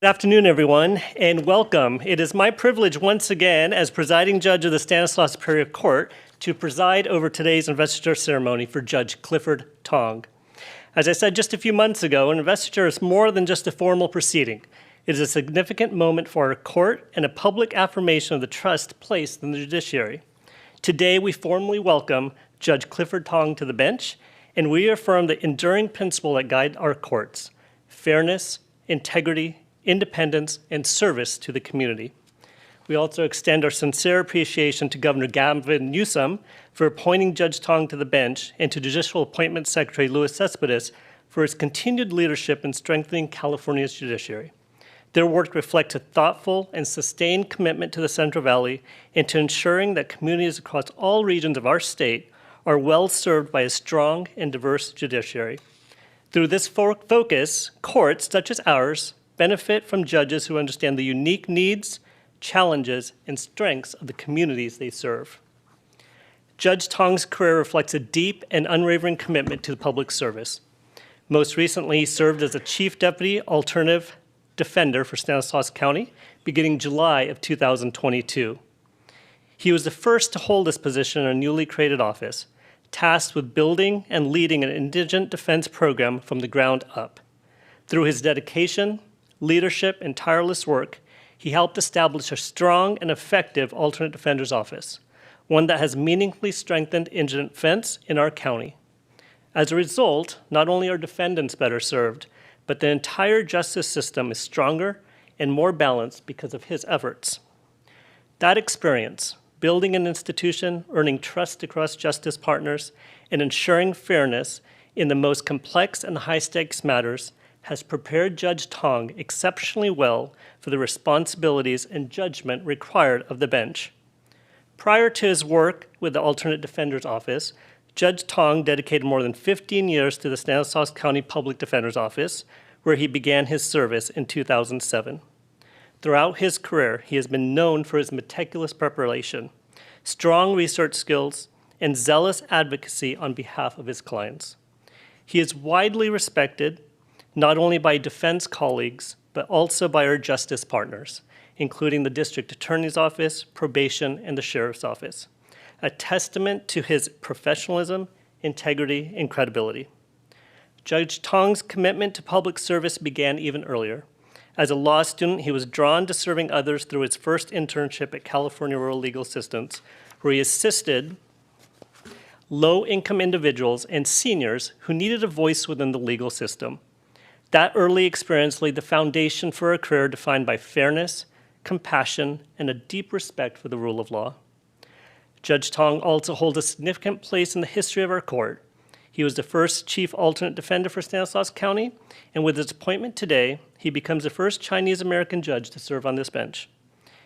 Good afternoon, everyone, and welcome. It is my privilege once again, as presiding judge of the Stanislaus Superior Court, to preside over today's investiture ceremony for Judge Clifford Tong. As I said just a few months ago, an investiture is more than just a formal proceeding. It is a significant moment for our court and a public affirmation of the trust placed in the judiciary. Today, we formally welcome Judge Clifford Tong to the bench, and we affirm the enduring principle that guide our courts: fairness, integrity, independence, and service to the community. We also extend our sincere appreciation to Governor Gavin Newsom for appointing Judge Tong to the bench, and to Judicial Appointments Secretary Louis Cespedes for his continued leadership in strengthening California's judiciary. Their work reflects a thoughtful and sustained commitment to the Central Valley and to ensuring that communities across all regions of our state are well served by a strong and diverse judiciary. Through this focus, courts such as ours benefit from judges who understand the unique needs, challenges, and strengths of the communities they serve. Judge Tong's career reflects a deep and unwavering commitment to public service. Most recently, he served as a Chief Deputy Alternative Defender for Stanislaus County, beginning July of 2022. He was the first to hold this position in a newly created office, tasked with building and leading an indigent defense program from the ground up. Through his dedication, leadership, and tireless work, he helped establish a strong and effective alternate defender's office, one that has meaningfully strengthened indigent defense in our county. As a result, not only are defendants better served, but the entire justice system is stronger and more balanced because of his efforts. That experience, building an institution, earning trust across justice partners, and ensuring fairness in the most complex and high-stakes matters, has prepared Judge Tong exceptionally well for the responsibilities and judgment required of the bench. Prior to his work with the Alternate Defender's Office, Judge Tong dedicated more than 15 years to the Stanislaus County Public Defender's Office, where he began his service in 2007. Throughout his career, he has been known for his meticulous preparation, strong research skills, and zealous advocacy on behalf of his clients. He is widely respected not only by defense colleagues, but also by our justice partners, including the District Attorney's Office, Probation, and the Sheriff's Office, a testament to his professionalism, integrity, and credibility. Judge Tong's commitment to public service began even earlier. As a law student, he was drawn to serving others through his first internship at California Rural Legal Assistance, where he assisted low-income individuals and seniors who needed a voice within the legal system. That early experience laid the foundation for a career defined by fairness, compassion, and a deep respect for the rule of law. Judge Tong also holds a significant place in the history of our court. He was the first Chief Alternate Defender for Stanislaus County, and with his appointment today, he becomes the first Chinese-American judge to serve on this bench.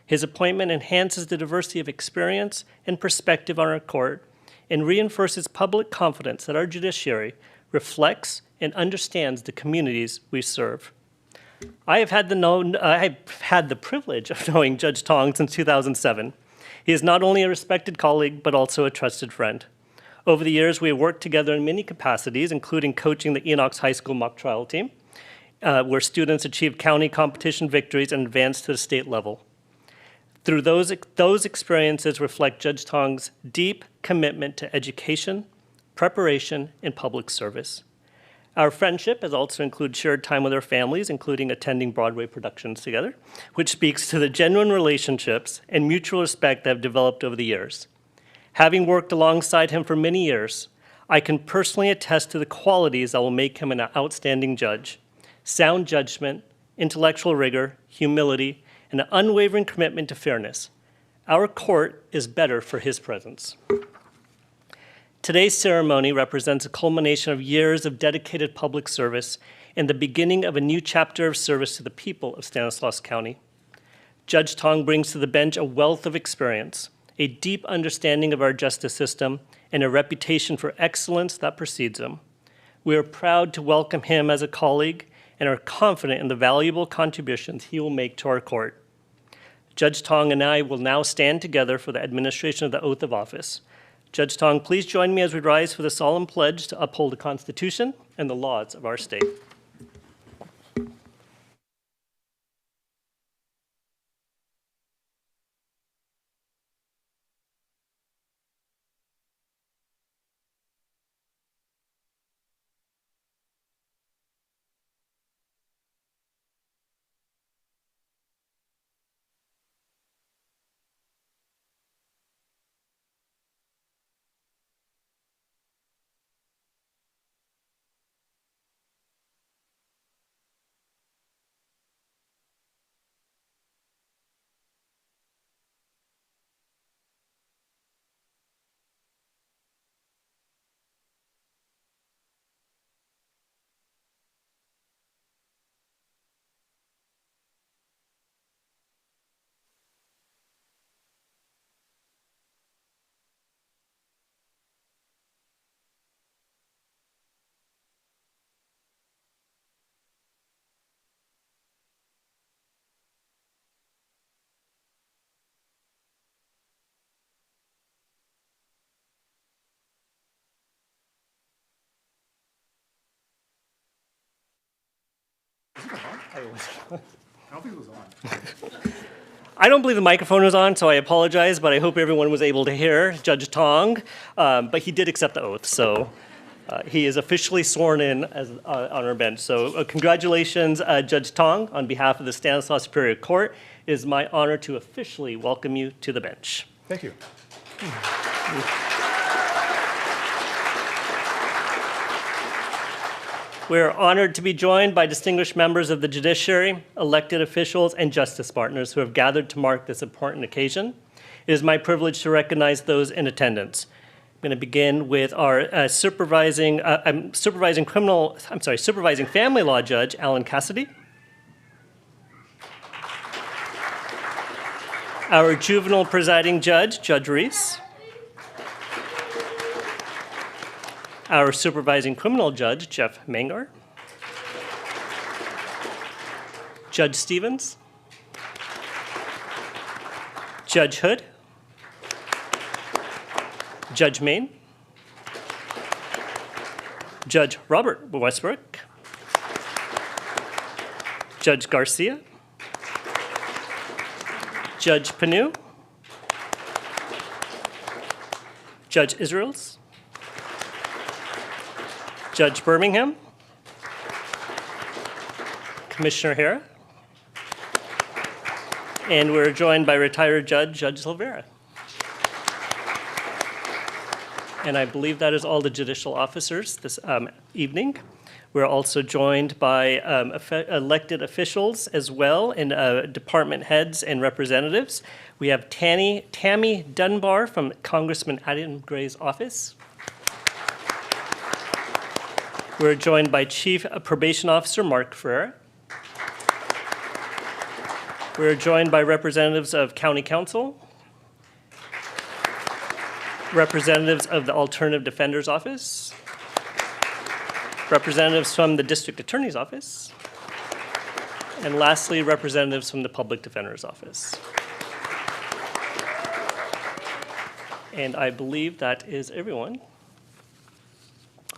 His appointment enhances the diversity of experience and perspective on our court and reinforces public confidence that our judiciary reflects and understands the communities we serve. I've had the privilege of knowing Judge Tong since 2007. He is not only a respected colleague, but also a trusted friend. Over the years, we have worked together in many capacities, including coaching the Enoch's High School mock trial team, where students achieved county competition victories and advanced to the state level. Through those experiences reflect Judge Tong's deep commitment to education, preparation, and public service. Our friendship has also included shared time with our families, including attending Broadway productions together, which speaks to the genuine relationships and mutual respect that have developed over the years. Having worked alongside him for many years, I can personally attest to the qualities that will make him an outstanding judge: sound judgment, intellectual rigor, humility, and an unwavering commitment to fairness. Our court is better for his presence. Today's ceremony represents a culmination of years of dedicated public service and the beginning of a new chapter of service to the people of Stanislaus County. Judge Tong brings to the bench a wealth of experience, a deep understanding of our justice system, and a reputation for excellence that precedes him. We are proud to welcome him as a colleague and are confident in the valuable contributions he will make to our court. Judge Tong and I will now stand together for the administration of the oath of office. Judge Tong, please join me as we rise for the solemn pledge to uphold the Constitution and the laws of our state. I don't think it was on. I don't believe the microphone was on, so I apologize, but I hope everyone was able to hear Judge Tong. But he did accept the oath, so he is officially sworn in as on our bench. So congratulations, Judge Tong, on behalf of the Stanislaus Superior Court. It is my honor to officially welcome you to the bench. Thank you. We're honored to be joined by distinguished members of the judiciary, elected officials, and justice partners who have gathered to mark this important occasion. It is my privilege to recognize those in attendance. I'm going to begin with our supervising family law judge, Alan Cassidy. Our juvenile presiding judge, Judge Reese. Our supervising criminal judge, Jeff Mangar. Judge Stevens. Judge Hood. Judge Main. Judge Robert Westbrook. Judge Garcia. Judge Panu. Judge Israels. Judge Birmingham, Commissioner Hara, and we're joined by retired Judge Silvera. And I believe that is all the judicial officers this evening. We're also joined by elected officials as well, and department heads and representatives. We have Tammy Dunbar from Congressman Adam Gray's office. We're joined by Chief Probation Officer Mark Ferreira. We're joined by representatives of County Council, representatives of the Alternative Defender's Office, representatives from the District Attorney's Office, and lastly, representatives from the Public Defender's Office. And I believe that is everyone.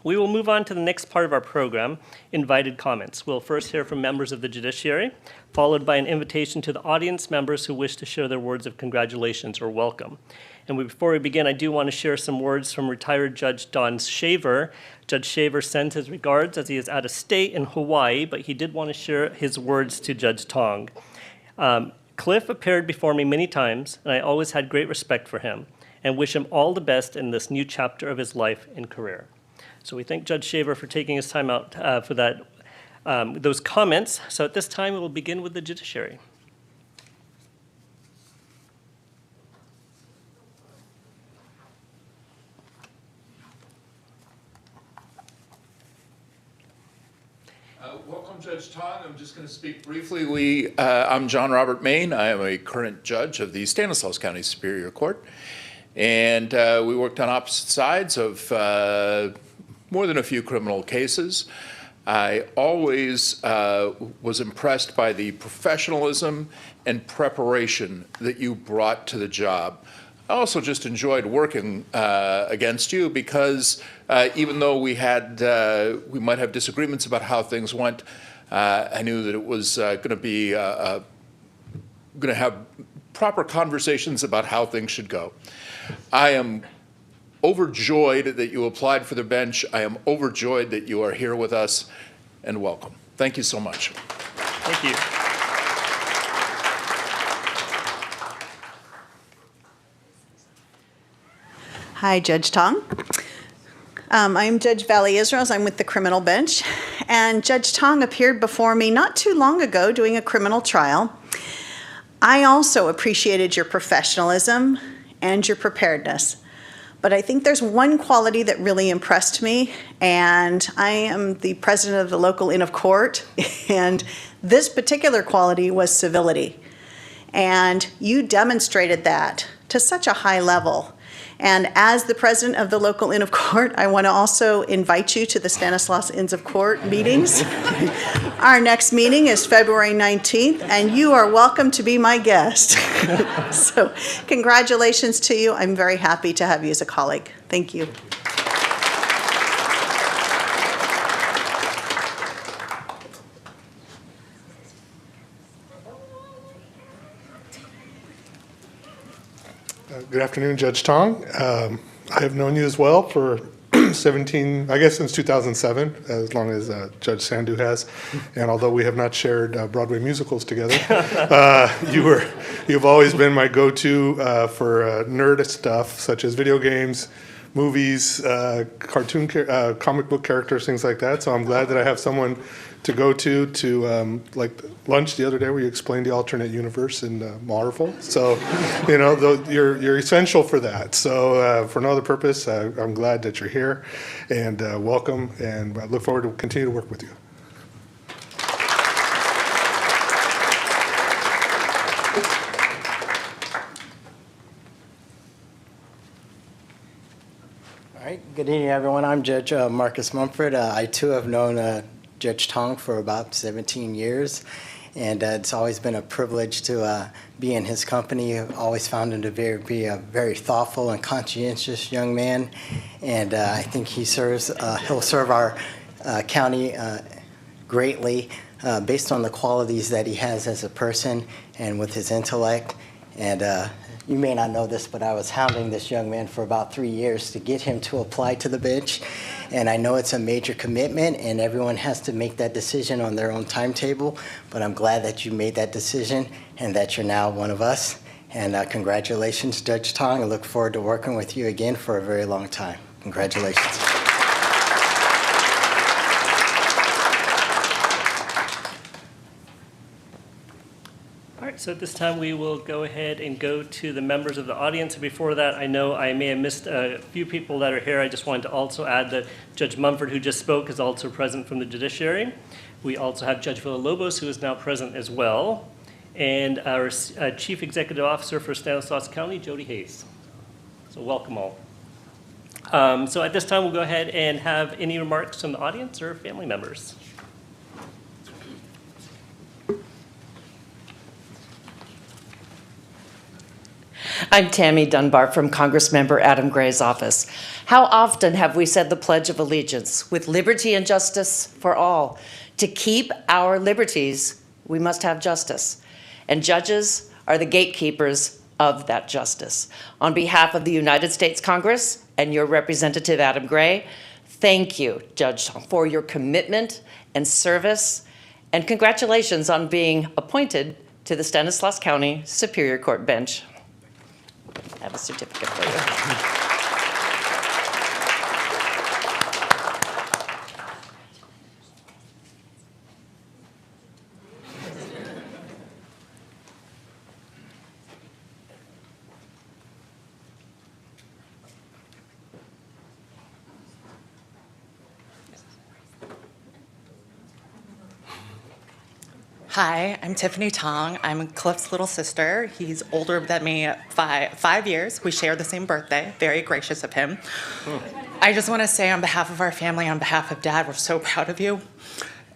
We will move on to the next part of our program, invited comments. We'll first hear from members of the judiciary, followed by an invitation to the audience members who wish to share their words of congratulations or welcome. And before we begin, I do want to share some words from retired Judge Don Shaver. Judge Shaver sends his regards as he is out of state in Hawaii, but he did want to share his words to Judge Tong. Cliff appeared before me many times, and I always had great respect for him and wish him all the best in this new chapter of his life and career. So we thank Judge Shaver for taking his time out for that, those comments. So at this time, we will begin with the judiciary. Welcome, Judge Tong. I'm just going to speak briefly. I'm John Robert Main. I am a current judge of the Stanislaus County Superior Court. And we worked on opposite sides of more than a few criminal cases. I always was impressed by the professionalism and preparation that you brought to the job. I also just enjoyed working against you because even though we might have disagreements about how things went, I knew that it was going to have proper conversations about how things should go. I am overjoyed that you applied for the bench. I am overjoyed that you are here with us, and welcome. Thank you so much. Thank you. Hi, Judge Tong. I'm Judge Valley Israels. I'm with the criminal bench. And Judge Tong appeared before me not too long ago doing a criminal trial. I also appreciated your professionalism and your preparedness. But I think there's one quality that really impressed me, and I am the president of the local Inn of Court, and this particular quality was civility. And you demonstrated that to such a high level. And as the president of the local Inn of Court, I want to also invite you to the Stanislaus Inns of Court meetings. Our next meeting is February 19th, and you are welcome to be my guest. So congratulations to you. I'm very happy to have you as a colleague. Thank you. Good afternoon, Judge Tong. I have known you as well for 17, I guess since 2007, as long as Judge Sandhu has. And although we have not shared Broadway musicals together, you've always been my go-to for nerd stuff, such as video games, movies, comic book characters, things like that. So I'm glad that I have someone to go to like lunch the other day where you explained the alternate universe in Marvel. So, you're essential for that. So for no other purpose, I'm glad that you're here, and welcome, and I look forward to continue to work with you. All right, good evening, everyone. I'm Judge Marcus Mumford. I too have known Judge Tong for about 17 years, and it's always been a privilege to be in his company. I've always found him to be a very thoughtful and conscientious young man, and I think he'll serve our county greatly based on the qualities that he has as a person and with his intellect. And you may not know this, but I was hounding this young man for about 3 years to get him to apply to the bench. And I know it's a major commitment, and everyone has to make that decision on their own timetable. But I'm glad that you made that decision and that you're now one of us. And congratulations, Judge Tong. I look forward to working with you again for a very long time. Congratulations. All right, so at this time, we will go ahead and go to the members of the audience. And before that, I know I may have missed a few people that are here. I just wanted to also add that Judge Mumford, who just spoke, is also present from the judiciary. We also have Judge Villalobos, who is now present as well, and our Chief Executive Officer for Stanislaus County, Jody Hayes. So welcome all. So at this time, we'll go ahead and have any remarks from the audience or family members. I'm Tammy Dunbar from Congressmember Adam Gray's office. How often have we said the Pledge of Allegiance with liberty and justice for all? To keep our liberties, we must have justice. And judges are the gatekeepers of that justice. On behalf of the United States Congress and your representative, Adam Gray, thank you, Judge Tong, for your commitment and service. And congratulations on being appointed to the Stanislaus County Superior Court bench. I have a certificate for you. Hi, I'm Tiffany Tong. I'm Cliff's little sister. He's older than me 5 years. We share the same birthday. Very gracious of him. I just want to say on behalf of our family, on behalf of Dad, we're so proud of you.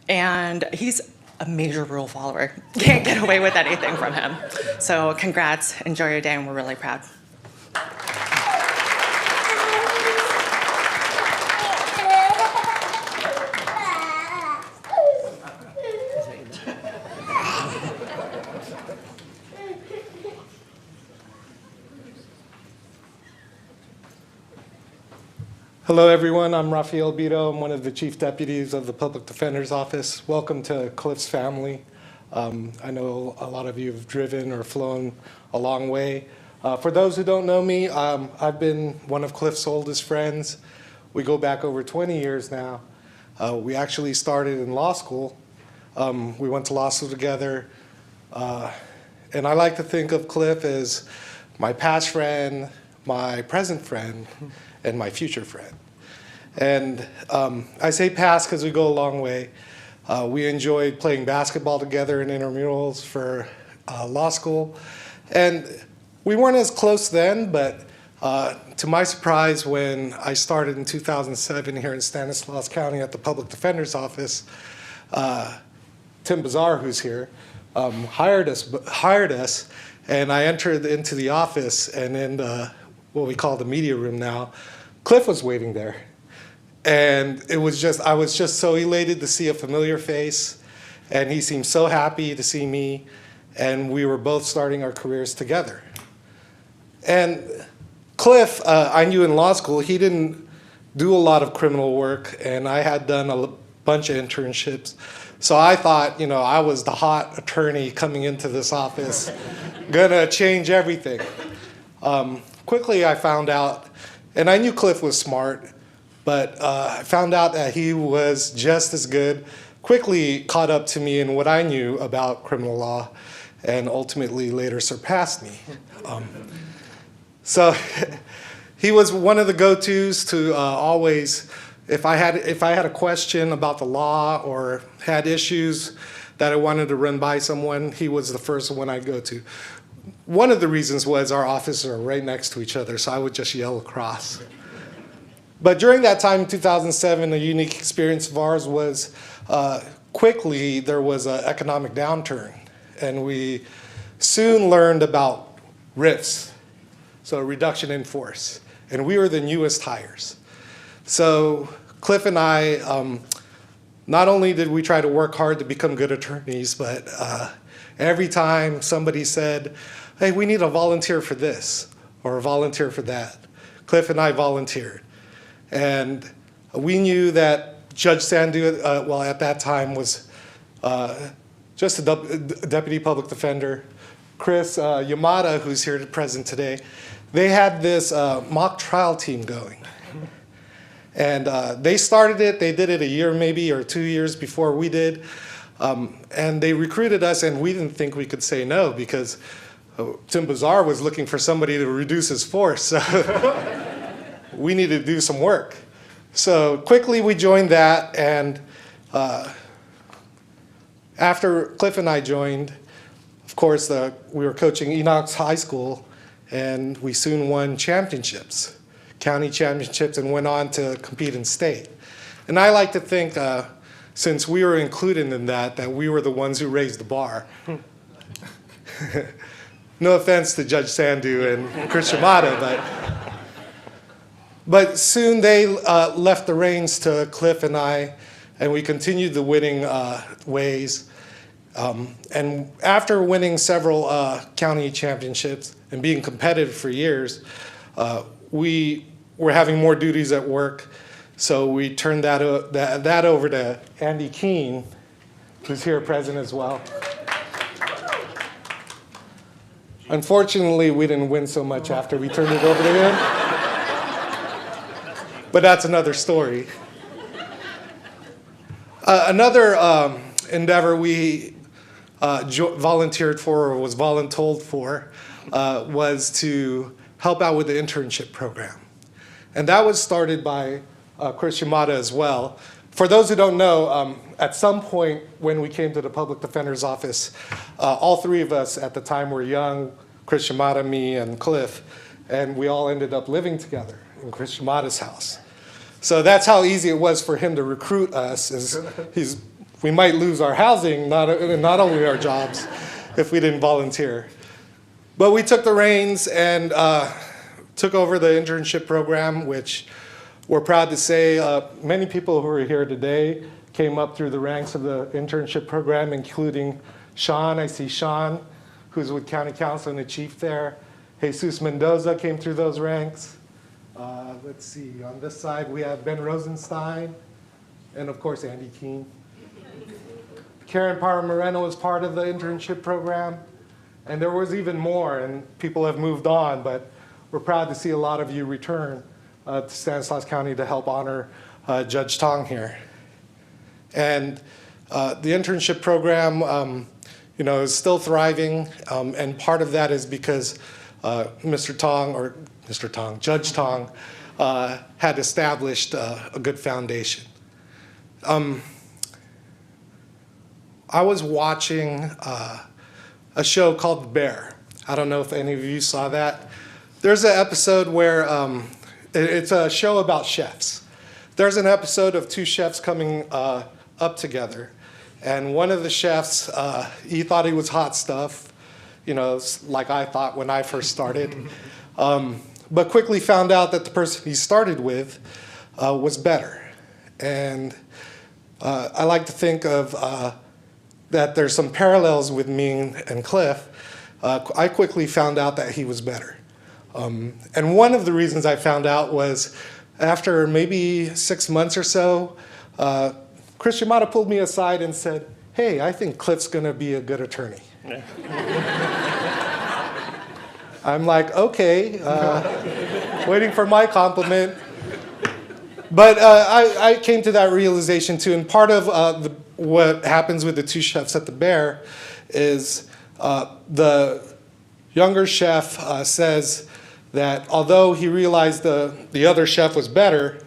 And he's a major rule follower. Can't get away with anything from him. So congrats. Enjoy your day, and we're really proud. Hello, everyone. I'm Rafael Bito. I'm one of the chief deputies of the Public Defender's Office. Welcome to Cliff's family. I know a lot of you have driven or flown a long way. For those who don't know me, I've been one of Cliff's oldest friends. We go back over 20 years now. We actually started in law school. We went to law school together. And I like to think of Cliff as my past friend, my present friend, and my future friend. And I say past because we go a long way. We enjoyed playing basketball together in intramurals for law school. And we weren't as close then, but to my surprise, when I started in 2007 here in Stanislaus County at the Public Defender's Office, Tim Bazar, who's here, hired us, and I entered into the office, and in what we call the media room now, Cliff was waiting there. And I was just so elated to see a familiar face, and he seemed so happy to see me, and we were both starting our careers together. And Cliff, I knew in law school, he didn't do a lot of criminal work, and I had done a bunch of internships. So I thought, I was the hot attorney coming into this office, gonna change everything. Quickly I found out, and I knew Cliff was smart, but I found out that he was just as good, quickly caught up to me in what I knew about criminal law, and ultimately later surpassed me. So he was one of the go-tos to always, if I had a question about the law or had issues that I wanted to run by someone, he was the first one I'd go to. One of the reasons was our offices are right next to each other, so I would just yell across. But during that time in 2007, a unique experience of ours was quickly there was an economic downturn, and we soon learned about RIFs, so reduction in force, and we were the newest hires. So Cliff and I, not only did we try to work hard to become good attorneys, but every time somebody said, hey, we need a volunteer for this or a volunteer for that, Cliff and I volunteered. And we knew that Judge Sandu, well, at that time was just a deputy public defender. Chris Yamada, who's here present today, they had this mock trial team going. And they started it, they did it a year maybe or 2 years before we did. And they recruited us, and we didn't think we could say no because Tim Bazar was looking for somebody to reduce his force. So we needed to do some work. So quickly we joined that, and after Cliff and I joined, of course, we were coaching Enoch's High School, and we soon won championships, county championships, and went on to compete in state. And I like to think, since we were included in that we were the ones who raised the bar. No offense to Judge Sandu and Chris Yamada, but soon they left the reins to Cliff and I, and we continued the winning ways. And after winning several county championships and being competitive for years, we were having more duties at work. So we turned that over to Andy Keene, who's here present as well. Unfortunately, we didn't win so much after we turned it over to him. But that's another story. Another endeavor we volunteered for or was voluntold for was to help out with the internship program. And that was started by Chris Yamada as well. For those who don't know, at some point when we came to the public defender's office, all three of us at the time were young, Chris Yamada, me, and Cliff, and we all ended up living together in Chris Yamada's house. So that's how easy it was for him to recruit us. We might lose our housing, not only our jobs, if we didn't volunteer. But we took the reins and took over the internship program, which we're proud to say many people who are here today came up through the ranks of the internship program, including Sean. I see Sean, who's with County Council and the chief there. Jesus Mendoza came through those ranks. Let's see, on this side we have Ben Rosenstein, and of course Andy Keene. Karen Parra Moreno was part of the internship program, and there was even more, and people have moved on, but we're proud to see a lot of you return to Stanislaus County to help honor Judge Tong here. And the internship program, is still thriving, and part of that is because Judge Tong, had established a good foundation. I was watching a show called The Bear. I don't know if any of you saw that. There's an episode where it's a show about chefs. There's an episode of two chefs coming up together, and one of the chefs, he thought he was hot stuff, like I thought when I first started, but quickly found out that the person he started with was better. And I like to think of that there's some parallels with me and Cliff. I quickly found out that he was better. And one of the reasons I found out was after maybe 6 months or so, Chris Yamada pulled me aside and said, "Hey, I think Cliff's going to be a good attorney." I'm like, okay, waiting for my compliment. But I came to that realization too, and part of what happens with the two chefs at the Bear is the younger chef says that although he realized the other chef was better,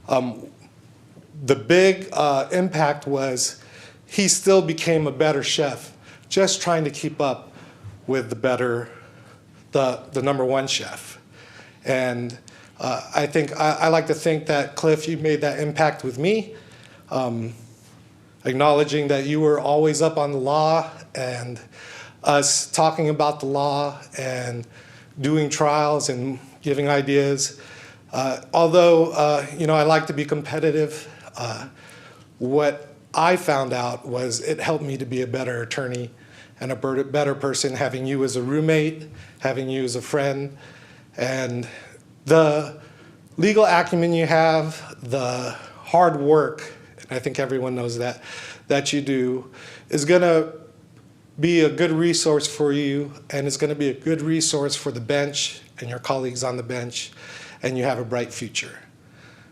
the big impact was he still became a better chef, just trying to keep up with the number one chef. And I think I like to think that, Cliff, you made that impact with me, acknowledging that you were always up on the law and us talking about the law and doing trials and giving ideas. Although, I like to be competitive, what I found out was it helped me to be a better attorney and a better person, having you as a roommate, having you as a friend, and the legal acumen you have, the hard work, and I think everyone knows that you do, is going to be a good resource for you, and it's going to be a good resource for the bench and your colleagues on the bench, and you have a bright future.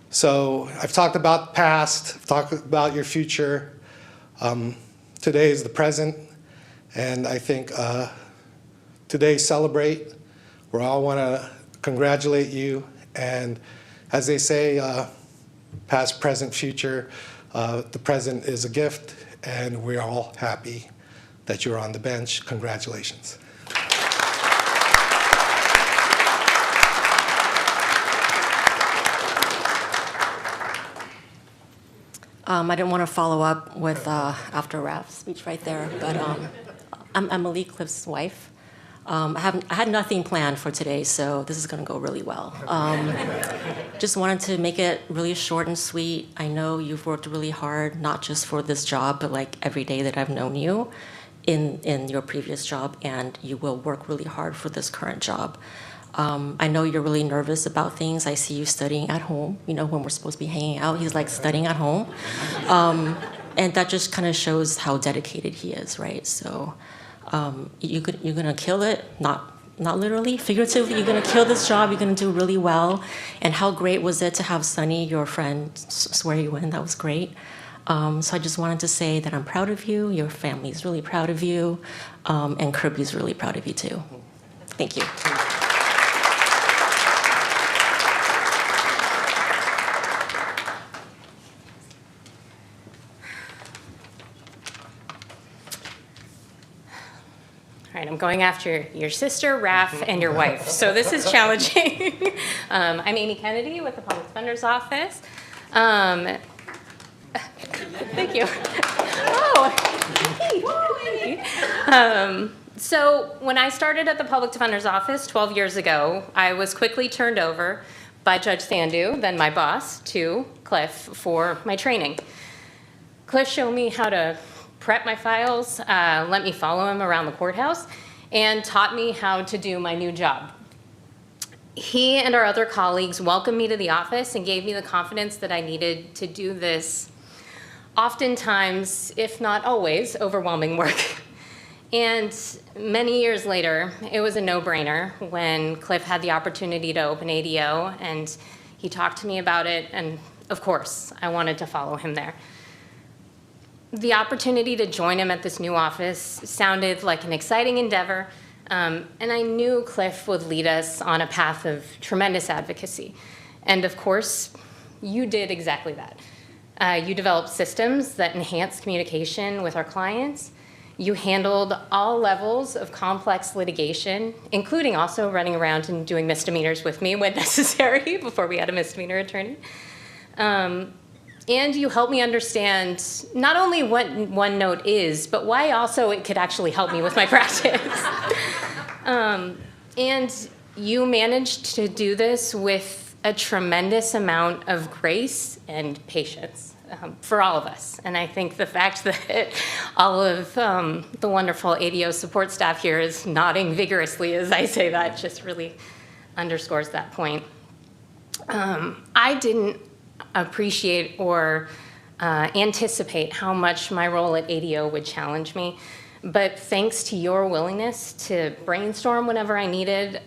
So I've talked about the past, I've talked about your future. Today is the present, and I think today celebrate. We all want to congratulate you, and as they say, past, present, future, the present is a gift, and we're all happy that you're on the bench. Congratulations. I didn't want to follow up with after Raf's speech right there, but I'm Emily, Cliff's wife. I had nothing planned for today, so this is going to go really well. Just wanted to make it really short and sweet. I know you've worked really hard, not just for this job, but like every day that I've known you in your previous job, and you will work really hard for this current job. I know you're really nervous about things. I see you studying at home. When we're supposed to be hanging out, he's like studying at home. And that just kind of shows how dedicated he is, right? So you're gonna kill it, not literally, figuratively. You're gonna kill this job. You're gonna do really well. And how great was it to have Sunny, your friend, swear you in? That was great. So I just wanted to say that I'm proud of you. Your family is really proud of you, and Kirby's really proud of you too. Thank you. All right, I'm going after your sister, Raf, and your wife. So this is challenging. I'm Amy Kennedy with the Public Defender's Office. Thank you. So when I started at the Public Defender's Office 12 years ago, I was quickly turned over by Judge Sandu, then my boss, to Cliff for my training. Cliff showed me how to prep my files, let me follow him around the courthouse, and taught me how to do my new job. He and our other colleagues welcomed me to the office and gave me the confidence that I needed to do this oftentimes, if not always, overwhelming work. And many years later, it was a no-brainer when Cliff had the opportunity to open ADO, and he talked to me about it, and of course, I wanted to follow him there. The opportunity to join him at this new office sounded like an exciting endeavor, and I knew Cliff would lead us on a path of tremendous advocacy. And of course, you did exactly that. You developed systems that enhance communication with our clients. You handled all levels of complex litigation, including also running around and doing misdemeanors with me when necessary before we had a misdemeanor attorney. And you helped me understand not only what OneNote is, but why also it could actually help me with my practice. And you managed to do this with a tremendous amount of grace and patience for all of us. And I think the fact that all of the wonderful ADO support staff here is nodding vigorously as I say that just really underscores that point. I didn't appreciate or anticipate how much my role at ADO would challenge me. But thanks to your willingness to brainstorm whenever I needed,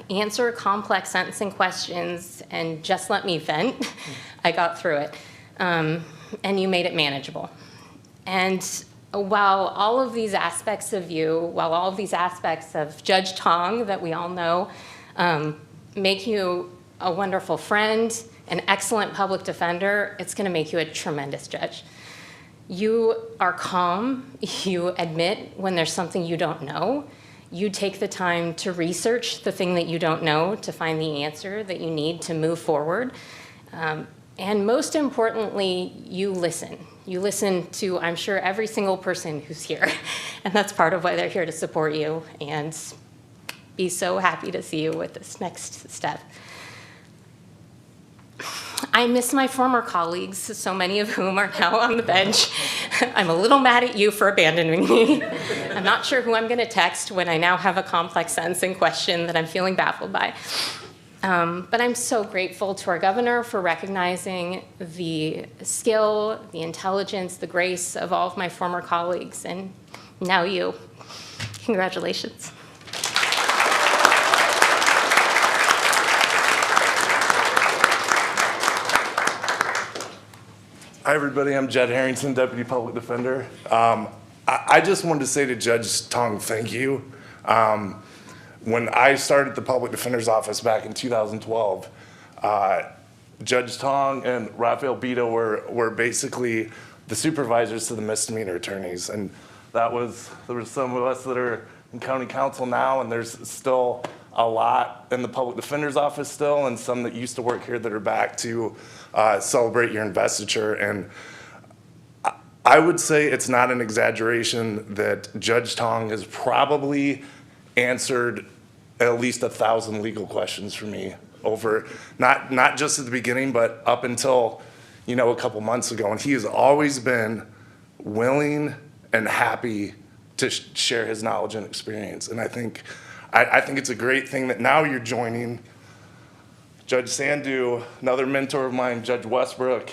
answer complex sentencing questions, and just let me vent, I got through it. And you made it manageable. And while all of these aspects of you, while all of these aspects of Judge Tong that we all know make you a wonderful friend, an excellent public defender, it's going to make you a tremendous judge. You are calm. You admit when there's something you don't know. You take the time to research the thing that you don't know to find the answer that you need to move forward. And most importantly, you listen. You listen to, I'm sure, every single person who's here. And that's part of why they're here to support you and be so happy to see you with this next step. I miss my former colleagues, so many of whom are now on the bench. I'm a little mad at you for abandoning me. I'm not sure who I'm going to text when I now have a complex sentencing question that I'm feeling baffled by. But I'm so grateful to our governor for recognizing the skill, the intelligence, the grace of all of my former colleagues, and now you. Congratulations. Hi, everybody. I'm Jed Harrington, Deputy Public Defender. I just wanted to say to Judge Tong, thank you. When I started the Public Defender's Office back in 2012, Judge Tong and Raphael Bito were basically the supervisors to the misdemeanor attorneys. And there was some of us that are in county council now, and there's still a lot in the Public Defender's Office still, and some that used to work here that are back to celebrate your investiture. And I would say it's not an exaggeration that Judge Tong has probably answered at least 1,000 legal questions for me over, not just at the beginning, but up until, a couple months ago. And he has always been willing and happy to share his knowledge and experience. And I think it's a great thing that now you're joining Judge Sandu, another mentor of mine, Judge Westbrook,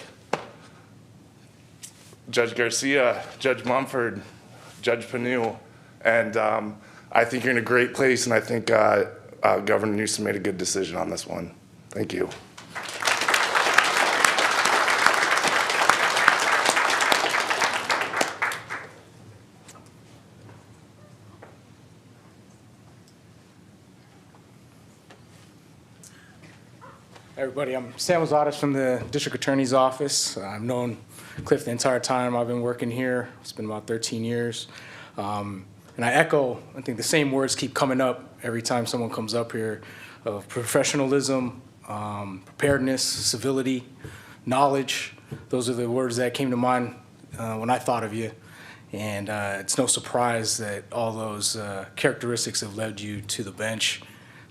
Judge Garcia, Judge Mumford, Judge Panu, and I think you're in a great place, and I think Governor Newsom made a good decision on this one. Thank you. Everybody, I'm Sam Wazadas from the District Attorney's Office. I've known Cliff the entire time I've been working here. It's been about 13 years. And I echo, I think the same words keep coming up every time someone comes up here of professionalism, preparedness, civility, knowledge. Those are the words that came to mind when I thought of you. And it's no surprise that all those characteristics have led you to the bench.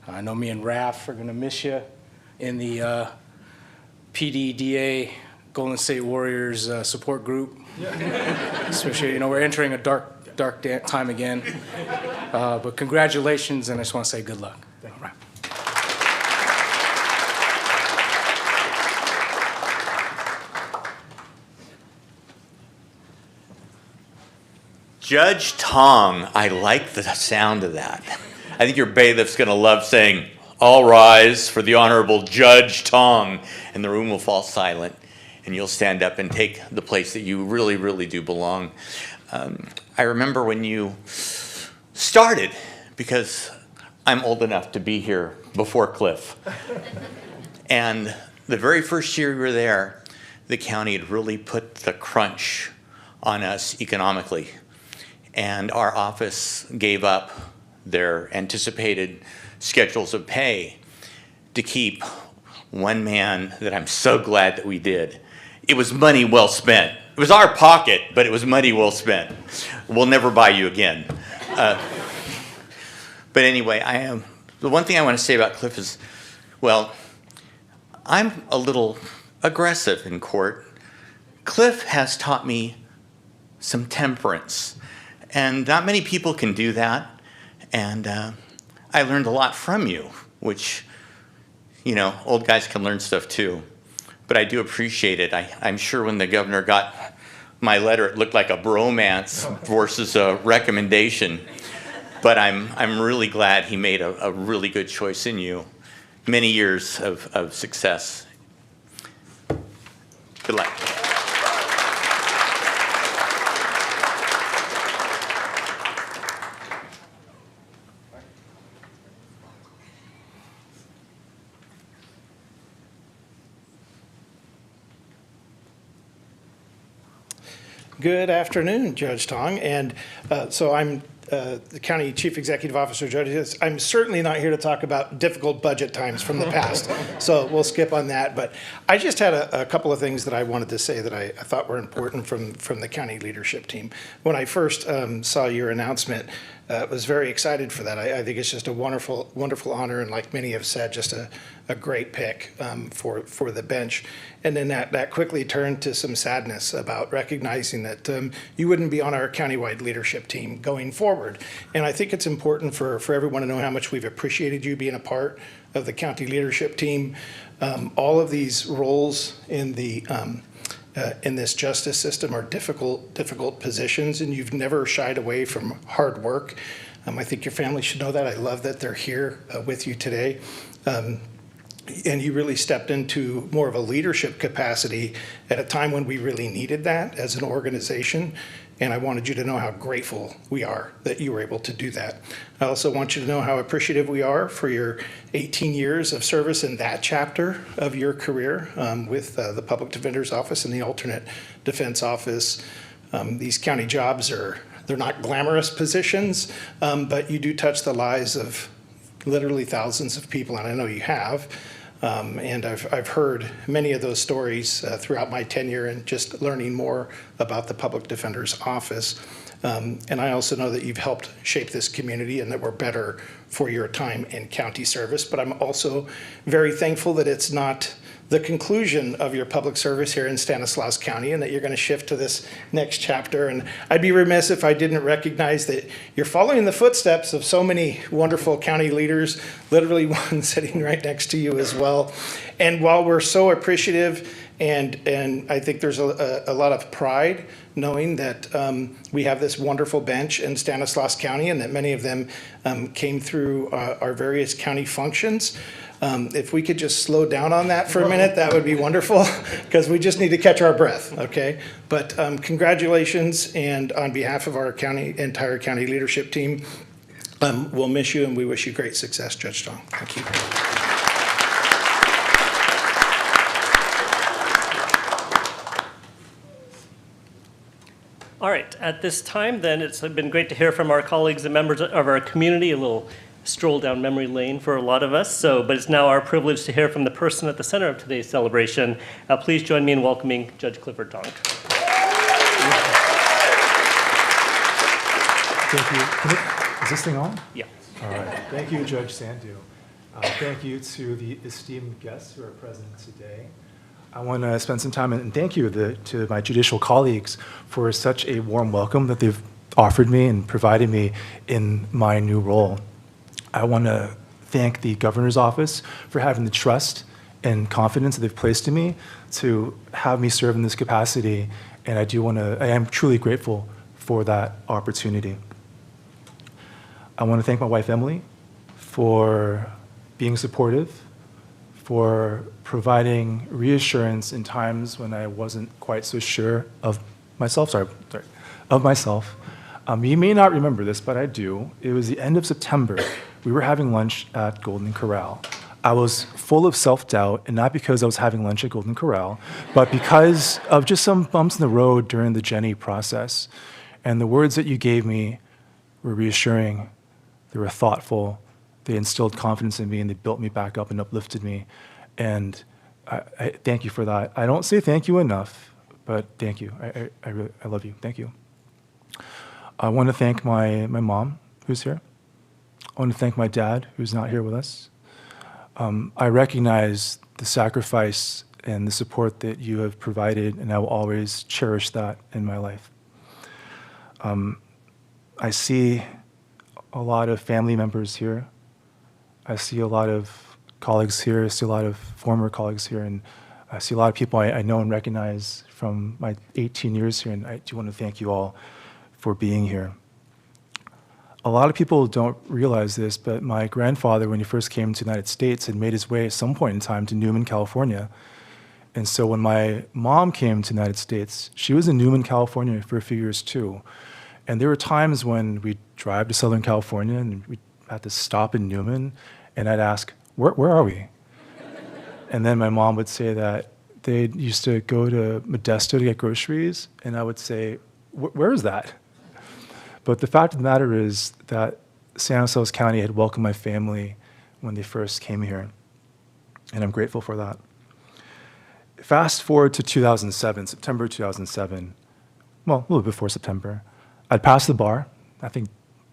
I know me and Raph are gonna miss you in the PDDA Golden State Warriors support group. Especially, we're entering a dark time again. But congratulations, and I just want to say good luck. All right. Judge Tong, I like the sound of that. I think your bailiff's going to love saying, "All rise for the Honorable Judge Tong," and the room will fall silent, and you'll stand up and take the place that you really, really do belong. I remember when you started, because I'm old enough to be here before Cliff. And the very first year you were there, the county had really put the crunch on us economically. And our office gave up their anticipated schedules of pay to keep one man that I'm so glad that we did. It was money well spent. It was our pocket, but it was money well spent. We'll never buy you again. But anyway, the one thing I want to say about Cliff is, well, I'm a little aggressive in court. Cliff has taught me some temperance, and not many people can do that. And I learned a lot from you, which you know, old guys can learn stuff too. But I do appreciate it. I'm sure when the governor got my letter, it looked like a bromance versus a recommendation. But I'm really glad he made a really good choice in you. Many years of success. Good luck. Good afternoon, Judge Tong. And so I'm the County Chief Executive Officer, Judge. I'm certainly not here to talk about difficult budget times from the past, so we'll skip on that. But I just had a couple of things that I wanted to say that I thought were important from the county leadership team. When I first saw your announcement, was very excited for that. I think it's just a wonderful, wonderful honor, and like many have said, just a great pick for the bench. And then that quickly turned to some sadness about recognizing that you wouldn't be on our countywide leadership team going forward. And I think it's important for everyone to know how much we've appreciated you being a part of the county leadership team. All of these roles in the in this justice system are difficult positions, and you've never shied away from hard work. I think your family should know that. I love that they're here with you today. And you really stepped into more of a leadership capacity at a time when we really needed that as an organization. And I wanted you to know how grateful we are that you were able to do that. I also want you to know how appreciative we are for your 18 years of service in that chapter of your career with the Public Defender's Office and the Alternate Defense Office. These county jobs they're not glamorous positions, but you do touch the lives of literally thousands of people, and I know you have. And I've heard many of those stories throughout my tenure and just learning more about the Public Defender's Office. And I also know that you've helped shape this community and that we're better for your time in county service. But I'm also very thankful that it's not the conclusion of your public service here in Stanislaus County and that you're going to shift to this next chapter. And I'd be remiss if I didn't recognize that you're following the footsteps of so many wonderful county leaders, literally one sitting right next to you as well. And while we're so appreciative and I think there's a lot of pride knowing that we have this wonderful bench in Stanislaus County and that many of them came through our various county functions. If we could just slow down on that for a minute, that would be wonderful, because we just need to catch our breath, okay? But congratulations, and on behalf of our entire county leadership team, we'll miss you and we wish you great success, Judge Tong. Thank you. All right, at this time then, it's been great to hear from our colleagues and members of our community, a little stroll down memory lane for a lot of us. But it's now our privilege to hear from the person at the center of today's celebration. Please join me in welcoming Judge Clifford Tong. Thank you. Is this thing on? Yeah. All right. Thank you, Judge Sandu. Thank you to the esteemed guests who are present today. I want to spend some time and thank you to my judicial colleagues for such a warm welcome that they've offered me and provided me in my new role. I want to thank the governor's office for having the trust and confidence that they've placed in me to have me serve in this capacity, and I am truly grateful for that opportunity. I want to thank my wife, Emily, for being supportive, for providing reassurance in times when I wasn't quite so sure of myself. You may not remember this, but I do. It was the end of September. We were having lunch at Golden Corral. I was full of self-doubt, and not because I was having lunch at Golden Corral, but because of just some bumps in the road during the Jenny process. And the words that you gave me were reassuring. They were thoughtful. They instilled confidence in me, and they built me back up and uplifted me. And I thank you for that. I don't say thank you enough, but thank you. I love you. Thank you. I want to thank my mom, who's here. I want to thank my dad, who's not here with us. I recognize the sacrifice and the support that you have provided, and I will always cherish that in my life. I see a lot of family members here. I see a lot of colleagues here. I see a lot of former colleagues here, and I see a lot of people I know and recognize from my 18 years here, and I do want to thank you all for being here. A lot of people don't realize this, but my grandfather, when he first came to the United States, had made his way at some point in time to Newman, California. And so when my mom came to the United States, she was in Newman, California for a few years too. And there were times when we'd drive to Southern California and we had to stop in Newman, and I'd ask, where are we? And then my mom would say that they used to go to Modesto to get groceries, and I would say, where is that? But the fact of the matter is that Stanislaus County had welcomed my family when they first came here, and I'm grateful for that. Fast forward to 2007, September 2007, well, a little before September. I'd passed the bar, I think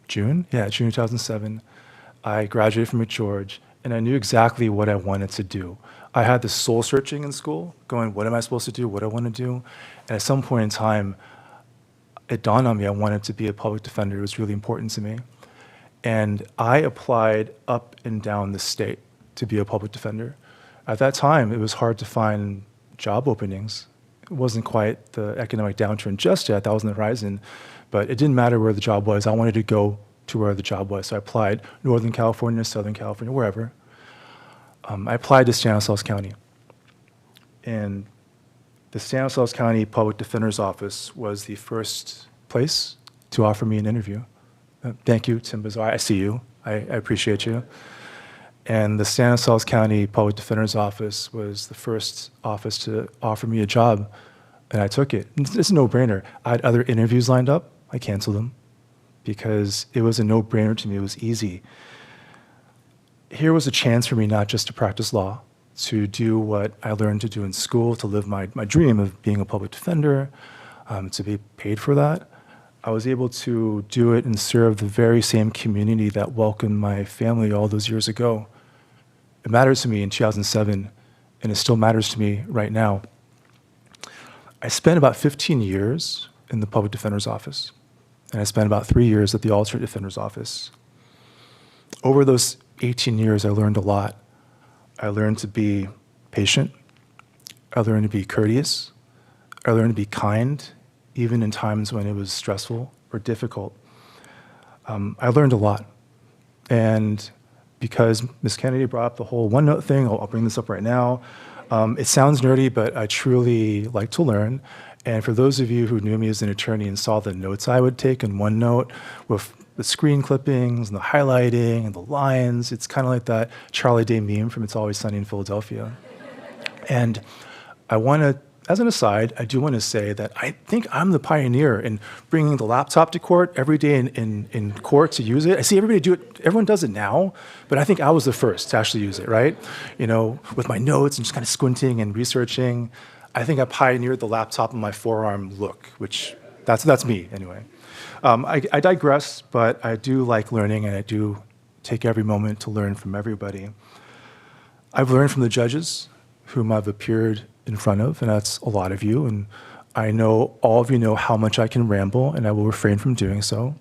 June 2007. I graduated from McGeorge, and I knew exactly what I wanted to do. I had this soul searching in school, going, what am I supposed to do, what do I want to do? And at some point in time, it dawned on me I wanted to be a public defender. It was really important to me. And I applied up and down the state to be a public defender. At that time, it was hard to find job openings. It wasn't quite the economic downturn just yet. That was on the horizon. But it didn't matter where the job was. I wanted to go to where the job was. So I applied Northern California, Southern California, wherever. I applied to Stanislaus County. And the Stanislaus County Public Defender's Office was the first place to offer me an interview. Thank you, Tim Bazar. I see you. I appreciate you. And the Stanislaus County Public Defender's Office was the first office to offer me a job, and I took it. It's a no-brainer. I had other interviews lined up. I canceled them because it was a no-brainer to me. It was easy. Here was a chance for me not just to practice law, to do what I learned to do in school, to live my dream of being a public defender, to be paid for that. I was able to do it and serve the very same community that welcomed my family all those years ago. It mattered to me in 2007, and it still matters to me right now. I spent about 15 years in the Public Defender's Office, and I spent about 3 years at the Alternate Defender's Office. Over those 18 years, I learned a lot. I learned to be patient. I learned to be courteous. I learned to be kind, even in times when it was stressful or difficult. I learned a lot. And because Ms. Kennedy brought up the whole OneNote thing, I'll bring this up right now. It sounds nerdy, but I truly like to learn. And for those of you who knew me as an attorney and saw the notes I would take in OneNote with the screen clippings and the highlighting and the lines, it's kind of like that Charlie Day meme from It's Always Sunny in Philadelphia. And I want to, as an aside, I do want to say that I think I'm the pioneer in bringing the laptop to court every day in court to use it. I see everybody do it, everyone does it now, but I think I was the first to actually use it, right? You know, with my notes and just kind of squinting and researching. I think I pioneered the laptop on my forearm look, which that's me anyway. I digress, but I do like learning, and I do take every moment to learn from everybody. I've learned from the judges whom I've appeared in front of, and that's a lot of you, and I know all of you know how much I can ramble, and I will refrain from doing so.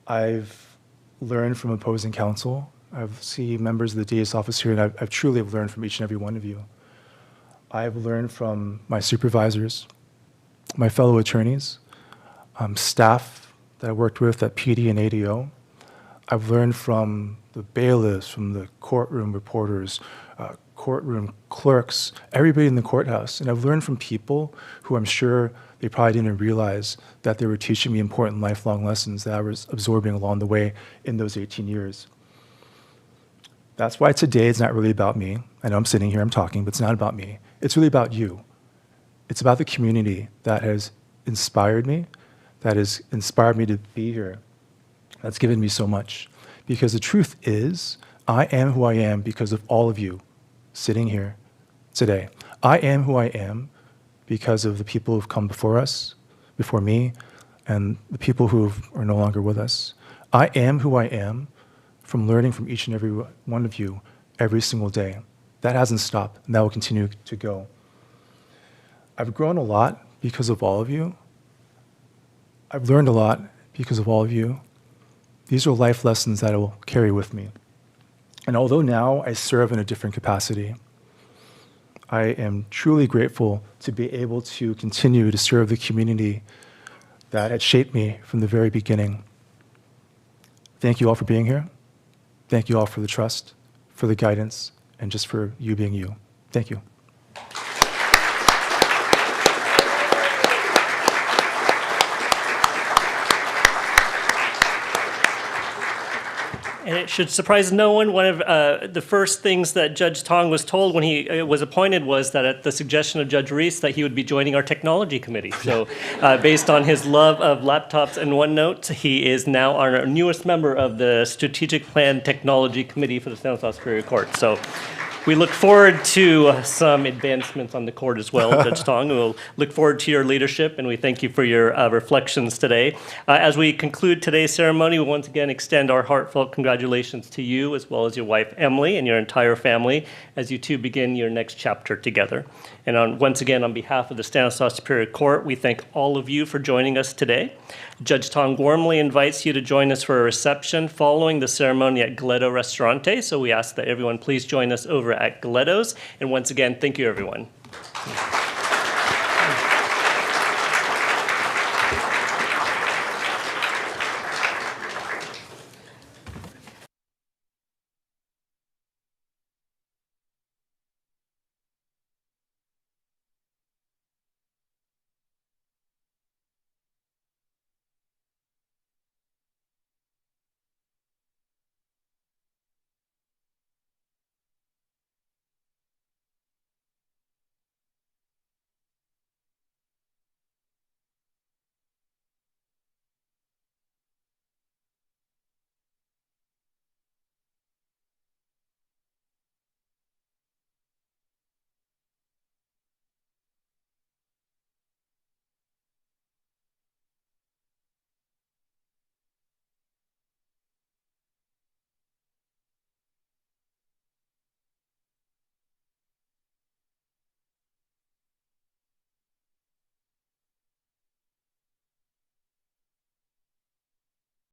I've learned from opposing counsel. I've seen members of the DA's office here, and I've truly learned from each and every one of you. I've learned from my supervisors, my fellow attorneys, staff that I worked with at PD and ADO. I've learned from the bailiffs, from the courtroom reporters, courtroom clerks, everybody in the courthouse. And I've learned from people who I'm sure they probably didn't realize that they were teaching me important lifelong lessons that I was absorbing along the way in those 18 years. That's why today it's not really about me. I know I'm sitting here, I'm talking, but it's not about me. It's really about you. It's about the community that has inspired me, that has inspired me to be here. That's given me so much. Because the truth is, I am who I am because of all of you sitting here today. I am who I am because of the people who've come before us, before me, and the people who are no longer with us. I am who I am from learning from each and every one of you every single day. That hasn't stopped, and that will continue to go. I've grown a lot because of all of you. I've learned a lot because of all of you. These are life lessons that I will carry with me. And although now I serve in a different capacity, I am truly grateful to be able to continue to serve the community that had shaped me from the very beginning. Thank you all for being here. Thank you all for the trust, for the guidance, and just for you being you. Thank you. And it should surprise no one, one of the first things that Judge Tong was told when he was appointed was that at the suggestion of Judge Reese that he would be joining our technology committee. So based on his love of laptops and OneNote, he is now our newest member of the Strategic Plan Technology Committee for the Stanislaus Superior Court. So we look forward to some advancements on the court as well, Judge Tong. We'll look forward to your leadership, and we thank you for your reflections today. As we conclude today's ceremony, we once again extend our heartfelt congratulations to you, as well as your wife, Emily, and your entire family, as you two begin your next chapter together. And once again, on behalf of the Stanislaus Superior Court, we thank all of you for joining us today. Judge Tong warmly invites you to join us for a reception following the ceremony at Galeto Restaurante. So we ask that everyone please join us over at Galeto's. And once again, thank you, everyone.